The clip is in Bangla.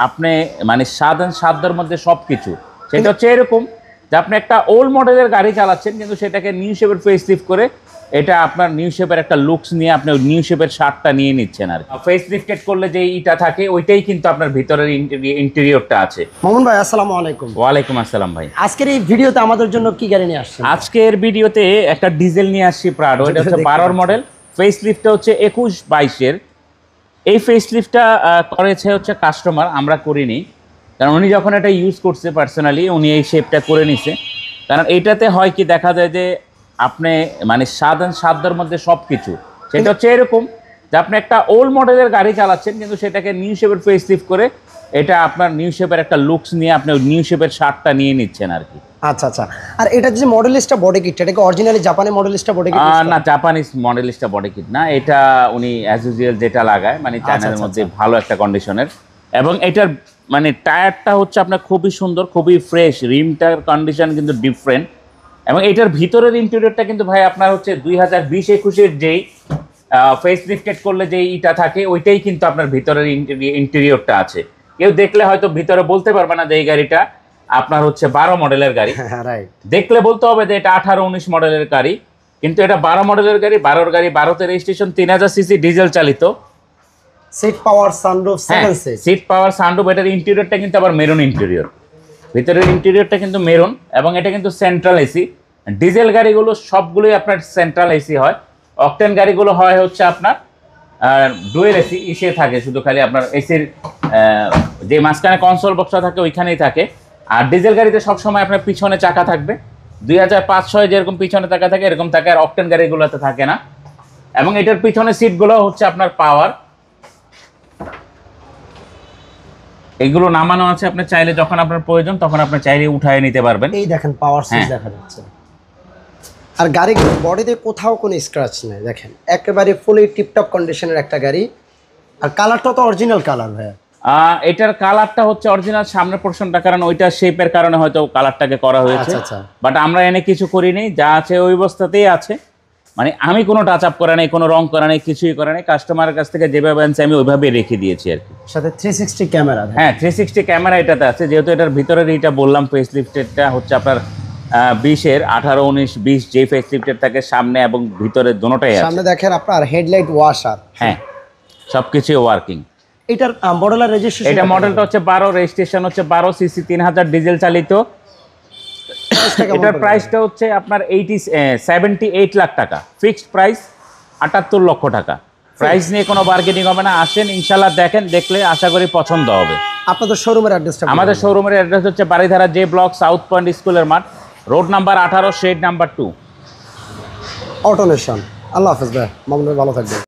আপনি মানে সাধ্যের মধ্যে সবকিছু। সেটা হচ্ছে এরকম যে আপনি একটা ওল্ড মডেলের গাড়ি চালাচ্ছেন, কিন্তু সেটাকে নিউ শেপের ফেস লিফট করে এটা আপনার নিউ শেপের একটা লুকস নিয়ে আপনি নিউ শেপের শার্টটা নিয়ে নিচ্ছেন। আর ফেস লিফটেড করলে যে ইটা থাকে ওইটাই কিন্তু আপনার ভিতরের ইন্টেরিয়রটা আছে। মামুন ভাই আসসালামু আলাইকুম। ওয়ালাইকুম আসসালাম ভাই। আজকের এই ভিডিওতে আমাদের জন্য কি গাড়ি নিয়ে আসছেন? আজকের ভিডিওতে একটা ডিজেল নিয়ে আসছি, প্রাডো। এটা হচ্ছে 12 মডেল, ফেস লিফটটা হচ্ছে 21-22-এর। এই ফেস লিফটটা করেছে হচ্ছে কাস্টমার, আমরা করিনি। কারণ উনি যখন এটা ইউজ করছে পার্সোনালি উনি এই শেপটা করে নিছে। কারণ এইটাতে হয় কি, দেখা যায় যে আপনি মানে সাধ্যের মধ্যে সব কিছু। সেটা হচ্ছে এরকম যে আপনি একটা ওল্ড মডেলের গাড়ি চালাচ্ছেন, কিন্তু সেটাকে নিউ শেপের ফেস লিফট করে এটা আপনার নিউ শেপের একটা লুকস নিয়ে আপনি নিউ শেপের শার্টটা নিয়ে নিচ্ছেন আর কি। আচ্ছা আচ্ছা। আর এটা যে মডেলিস্টটা বডি কিট, এটা কি অরিজিনালি জাপানি মডেলিস্টটা বডি কিট? না, জাপানিজ মডেলিস্টটা বডি কিট না, এটা উনি অ্যাজ ইউজুয়াল যেটা লাগায় মানে চায়নার মধ্যে ভালো একটা কন্ডিশনের। এবং এটার মানে টায়ারটা হচ্ছে আপনার খুবই সুন্দর, খুবই ফ্রেশ, রিমটার কন্ডিশন কিন্তু ডিফারেন্ট। এবং এটার ভিতরের ইন্টেরিয়রটা কিন্তু ভাই আপনার হচ্ছে 2020-21-এর যেই ফেস লিফটেড করলে যে ইটা থাকে ওইটাই কিন্তু আপনার ভিতরের ইন্টেরিয়রটা আছে। কেউ দেখলে হয়তো ভিতরে বলতে পারবে না যে এই গাড়িটা আপনার হচ্ছে 12 মডেলের গাড়ি। রাইট। দেখলে বলতে হবে যে এটা 18-19 মডেলের গাড়ি, কিন্তু এটা 12 মডেলের গাড়ি। 12-এর গাড়ি, 12তে রেজিস্ট্রেশন, 3000 সিসি ডিজেল চালিত। Seat power, sunroof, 7 seat. Seat power, sunroof. এটার ইন্টেরিয়রটা কিন্তু আবার মেরুন ইন্টেরিয়র, ভিতরের ইন্টেরিয়রটা কিন্তু মেরুন। এবং এটা কিন্তু সেন্ট্রাল এসি। ডিজেল গাড়িগুলো সবগুলোই আপনার সেন্ট্রাল এসি হয়। অকটেন গাড়িগুলো হয় হচ্ছে আপনার ডুয়েল এসি, ইসে থাকে শুধু খালি আপনার এসির যে মাঝখানে কনসোল বক্সটা থাকে ওইখানেই থাকে। আর ডিজেল গাড়িতে সবসময় আপনার পিছনে চাকা থাকবে, 2005-06 যেরকম পিছনে চাকা থাকে এরকম থাকে। আর অকটেন গাড়িগুলোতে থাকে না। এবং এটার পিছনে সিটগুলো হচ্ছে আপনার পাওয়ার, এগুলো নামানো আছে। আপনি চাইলে যখন আপনার প্রয়োজন তখন আপনি চাইলে উঠায় নিতে পারবেন। এই দেখেন পাওয়ার সুইচ দেখা যাচ্ছে। আর গাড়ির বডিতে কোথাও কোনো স্ক্র্যাচ নেই, দেখেন একেবারে ফুলি টিপটপ কন্ডিশনের একটা গাড়ি। আর কালারটা তো অরিজিনাল কালার ভাই। এটার কালারটা হচ্ছে অরিজিনাল সামনের পোর্শনটা, কারণ ওইটা শেপের কারণে হয়তো কালারটাকে করা হয়েছে। বাট আমরা এনে কিছু করিনি, যা আছে ওই অবস্থাতেই আছে। মানে আমি কোনো টাচ আপ করা নেই, কোনো রং করা নেই, কিছুই করা নেই। কাস্টমারের কাছ থেকে যেভাবে আনছি আমি ওইভাবেই রেখে দিয়েছি আর কি। সাথে 360 ক্যামেরা। হ্যাঁ, 360 ক্যামেরা এটাতে আছে। যেহেতু এটার ভিতরের এইটা বললাম ফেস লিফটেডটা হচ্ছে আপনার 20-এর 18-19-20 যে ফেস লিফটেড থাকে সামনে এবং ভিতরে দুটোটাই আছে। সামনে দেখেন আপনার হেডলাইট, ওয়াশার, হ্যাঁ সবকিছু ওয়ার্কিং। এটার মডেল আর রেজিস্ট্রেশন? এটা মডেলটা হচ্ছে 12, রেজিস্ট্রেশন হচ্ছে 12, সিসি 3000 ডিজেল চালিত। এটার প্রাইসটা হচ্ছে আপনার 78 লাখ টাকা, ফিক্সড প্রাইস 78 লক্ষ টাকা। প্রাইস নিয়ে কোনো বার্গেনিং হবে না। আসেন ইনশাল্লাহ, দেখেন, দেখলে আশা করি পছন্দ হবে। আপনাদের শোরুমের অ্যাড্রেসটা? আমাদের শোরুমের অ্যাড্রেস হচ্ছে Baridhara J block, south point স্কুলের মাঠ, রোড নাম্বার 18, শেড নাম্বার 2, অটোনেশন। আল্লাহ হাফেজ ভাই, মামুন ভাই ভালো থাকবেন।